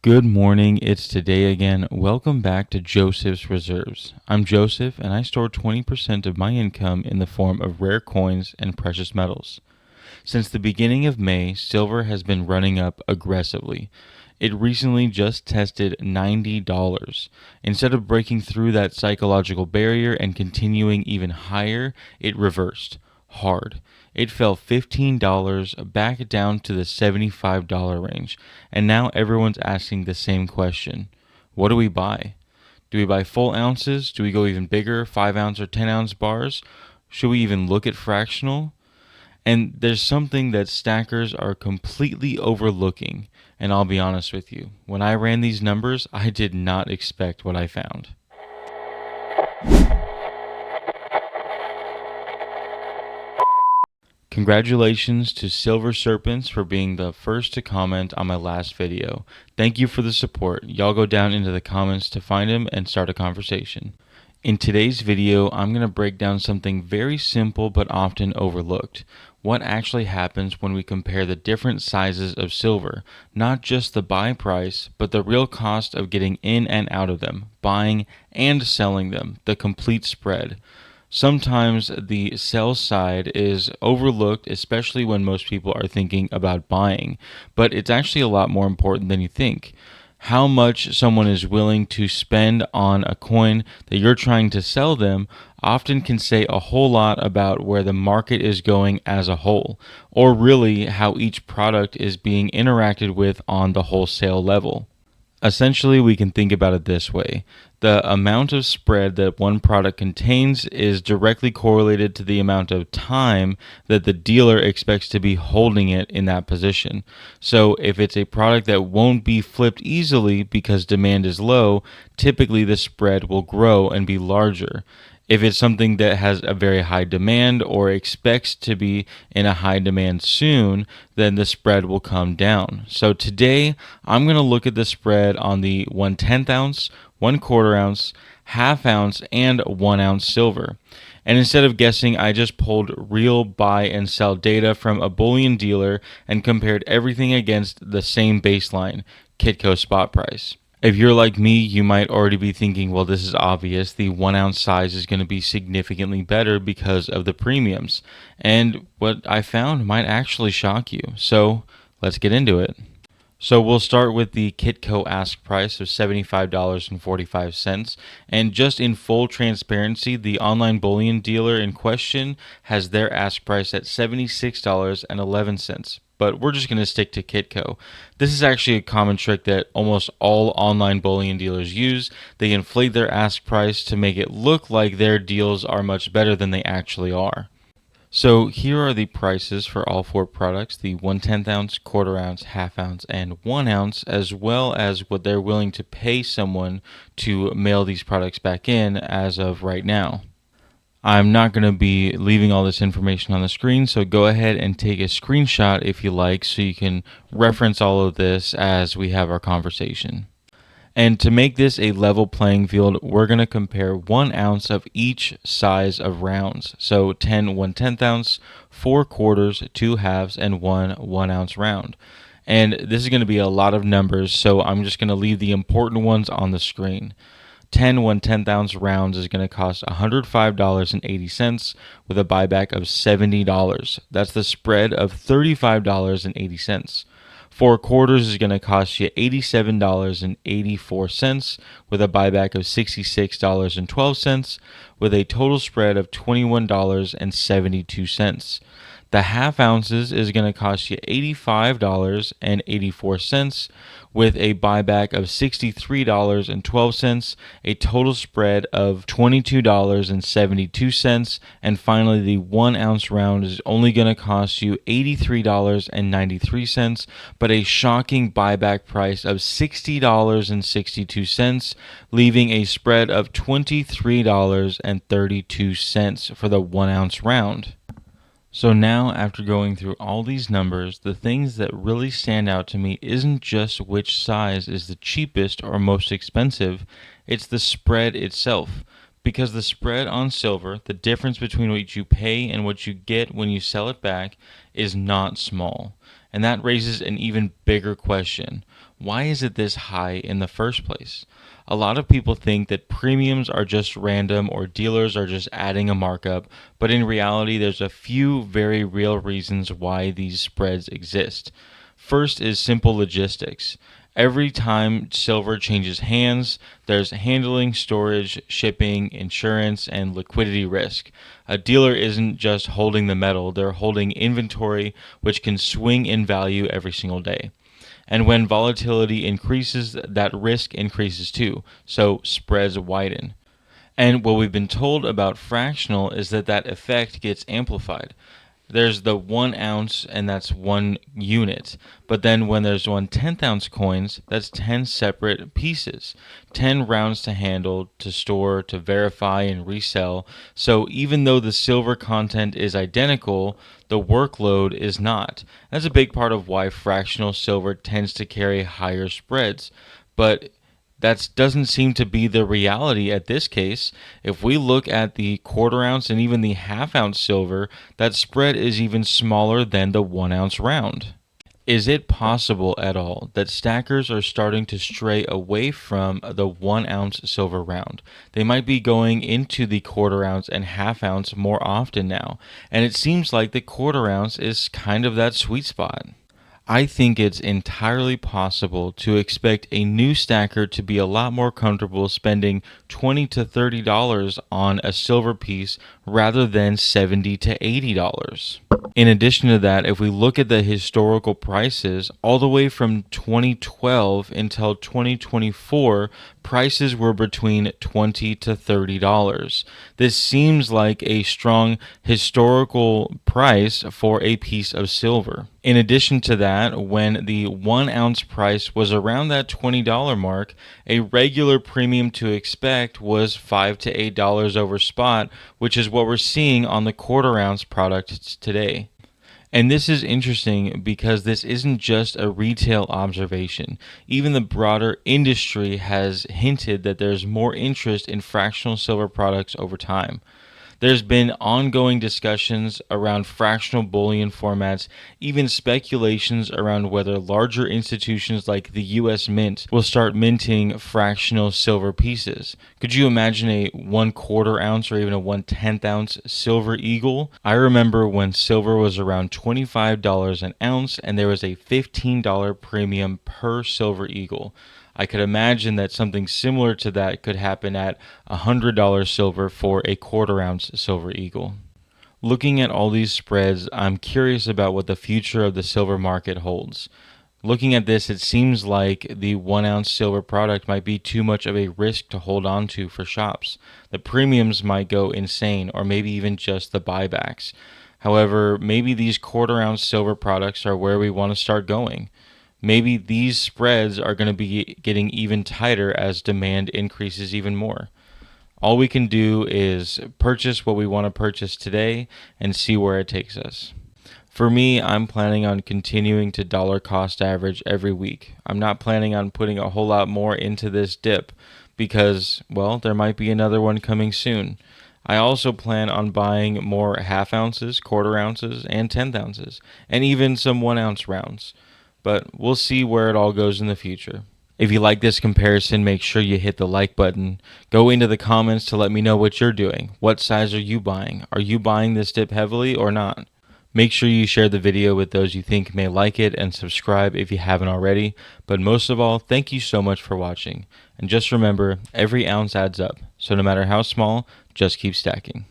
Good morning, it's today again. Welcome back to Joseph's Reserves. I'm Joseph and I store 20% of my income in the form of rare coins and precious metals. Since the beginning of May, silver has been running up aggressively. It recently just tested $90. Instead of breaking through that psychological barrier and continuing even higher, it reversed hard. It fell $15 back down to the $75 range, and now everyone's asking the same question. What do we buy? Do we buy full ounces? Do we go even bigger, 5 ounce or 10 ounce bars? Should we even look at fractional? And there's something that stackers are completely overlooking, and I'll be honest with you. When I ran these numbers, I did not expect what I found. Congratulations to Silver Serpents for being the first to comment on my last video. Thank you for the support. Y'all go down into the comments to find him and start a conversation. In today's video, I'm going to break down something very simple but often overlooked. What actually happens when we compare the different sizes of silver, not just the buy price, but the real cost of getting in and out of them, buying and selling them, the complete spread. Sometimes the sell side is overlooked, especially when most people are thinking about buying, but it's actually a lot more important than you think. How much someone is willing to spend on a coin that you're trying to sell them often can say a whole lot about where the market is going as a whole, or really how each product is being interacted with on the wholesale level. Essentially, we can think about it this way. The amount of spread that one product contains is directly correlated to the amount of time that the dealer expects to be holding it in that position. So if it's a product that won't be flipped easily because demand is low, typically the spread will grow and be larger. If it's something that has a very high demand or expects to be in a high demand soon, then the spread will come down. So today, I'm going to look at the spread on the 1/10 ounce, 1/4 ounce, half ounce, and 1 ounce silver. And instead of guessing, I just pulled real buy and sell data from a bullion dealer and compared everything against the same baseline, Kitco spot price. If you're like me, you might already be thinking, well, this is obvious. The 1 ounce size is going to be significantly better because of the premiums. And what I found might actually shock you. So let's get into it. So we'll start with the Kitco ask price of $75.45. And just in full transparency, the online bullion dealer in question has their ask price at $76.11. But we're just going to stick to Kitco. This is actually a common trick that almost all online bullion dealers use. They inflate their ask price to make it look like their deals are much better than they actually are. So here are the prices for all four products, the 1/10 ounce, 1/4 ounce, half ounce, and 1 ounce, as well as what they're willing to pay someone to mail these products back in as of right now. I'm not going to be leaving all this information on the screen, so go ahead and take a screenshot if you like so you can reference all of this as we have our conversation. And to make this a level playing field, we're going to compare 1 ounce of each size of rounds. So 10 1/10 ounce, 4 quarters, 2 halves, and 1 ounce round. And this is going to be a lot of numbers, so I'm just going to leave the important ones on the screen. 10 1/10 ounce rounds is going to cost $105.80 with a buyback of $70. That's the spread of $35.80. 4 quarters is going to cost you $87.84 with a buyback of $66.12 with a total spread of $21.72. The half ounces is going to cost you $85.84 with a buyback of $63.12, a total spread of $22.72. And finally, the 1 ounce round is only going to cost you $83.93, but a shocking buyback price of $60.62, leaving a spread of $23.32 for the 1 ounce round. So now, after going through all these numbers, the things that really stand out to me isn't just which size is the cheapest or most expensive, it's the spread itself. Because the spread on silver, the difference between what you pay and what you get when you sell it back, is not small. And that raises an even bigger question. Why is it this high in the first place? A lot of people think that premiums are just random or dealers are just adding a markup, but in reality, there's a few very real reasons why these spreads exist. First is simple logistics. Every time silver changes hands, there's handling, storage, shipping, insurance, and liquidity risk. A dealer isn't just holding the metal, they're holding inventory, which can swing in value every single day. And when volatility increases, that risk increases too, so spreads widen. And what we've been told about fractional is that that effect gets amplified. There's the 1 ounce, and that's 1 unit. But then when there's 1/10 ounce coins, that's 10 separate pieces, 10 rounds to handle, to store, to verify, and resell. So even though the silver content is identical, the workload is not. That's a big part of why fractional silver tends to carry higher spreads. But that doesn't seem to be the reality at this case. If we look at the quarter ounce and even the half ounce silver, that spread is even smaller than the 1 ounce round. Is it possible at all that stackers are starting to stray away from the 1 ounce silver round? They might be going into the quarter ounce and half ounce more often now, and it seems like the quarter ounce is kind of that sweet spot. I think it's entirely possible to expect a new stacker to be a lot more comfortable spending $20 to $30 on a silver piece rather than $70 to $80. In addition to that, if we look at the historical prices, all the way from 2012 until 2024, prices were between $20 to $30. This seems like a strong historical price for a piece of silver. In addition to that, when the 1 ounce price was around that $20 mark, a regular premium to expect was $5 to $8 over spot, which is what we're seeing on the quarter ounce product today. And this is interesting because this isn't just a retail observation. Even the broader industry has hinted that there's more interest in fractional silver products over time. There's been ongoing discussions around fractional bullion formats, even speculations around whether larger institutions like the US Mint will start minting fractional silver pieces. Could you imagine a 1/4 ounce or even a 1/10 ounce silver eagle? I remember when silver was around $25 an ounce and there was a $15 premium per silver eagle. I could imagine that something similar to that could happen at $100 silver for a quarter ounce silver eagle. Looking at all these spreads, I'm curious about what the future of the silver market holds. Looking at this, it seems like the 1 ounce silver product might be too much of a risk to hold on to for shops. The premiums might go insane, or maybe even just the buybacks. However, maybe these quarter ounce silver products are where we want to start going. Maybe these spreads are going to be getting even tighter as demand increases even more. All we can do is purchase what we want to purchase today and see where it takes us. For me, I'm planning on continuing to dollar cost average every week. I'm not planning on putting a whole lot more into this dip because, well, there might be another one coming soon. I also plan on buying more half ounces, quarter ounces, and 10th ounces, and even some 1 ounce rounds. But we'll see where it all goes in the future. If you like this comparison, make sure you hit the like button. Go into the comments to let me know what you're doing. What size are you buying? Are you buying this dip heavily or not? Make sure you share the video with those you think may like it and subscribe if you haven't already. But most of all, thank you so much for watching. And just remember, every ounce adds up. So no matter how small, just keep stacking.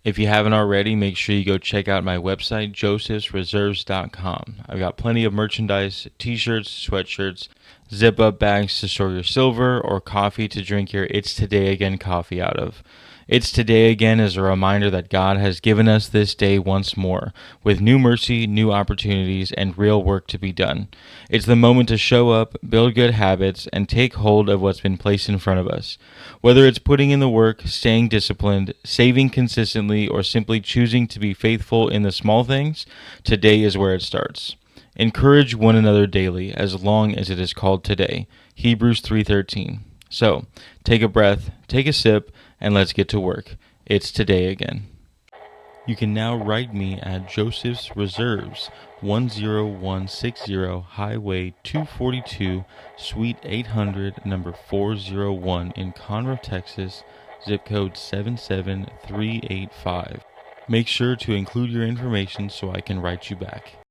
If you haven't already, make sure you go check out my website, josephsreserves.com. I've got plenty of merchandise, t-shirts, sweatshirts, zip-up bags to store your silver, or coffee to drink your It's Today Again coffee out of. It's Today Again is a reminder that God has given us this day once more, with new mercy, new opportunities, and real work to be done. It's the moment to show up, build good habits, and take hold of what's been placed in front of us. Whether it's putting in the work, staying disciplined, saving consistently, or simply choosing to be faithful in the small things, today is where it starts. Encourage one another daily, as long as it is called today. Hebrews 3:13. So, take a breath, take a sip, and let's get to work. It's Today Again. You can now write me at Joseph's Reserves, 10160 Highway 242, Suite 800, number 401 in Conroe, Texas, zip code 77385. Make sure to include your information so I can write you back.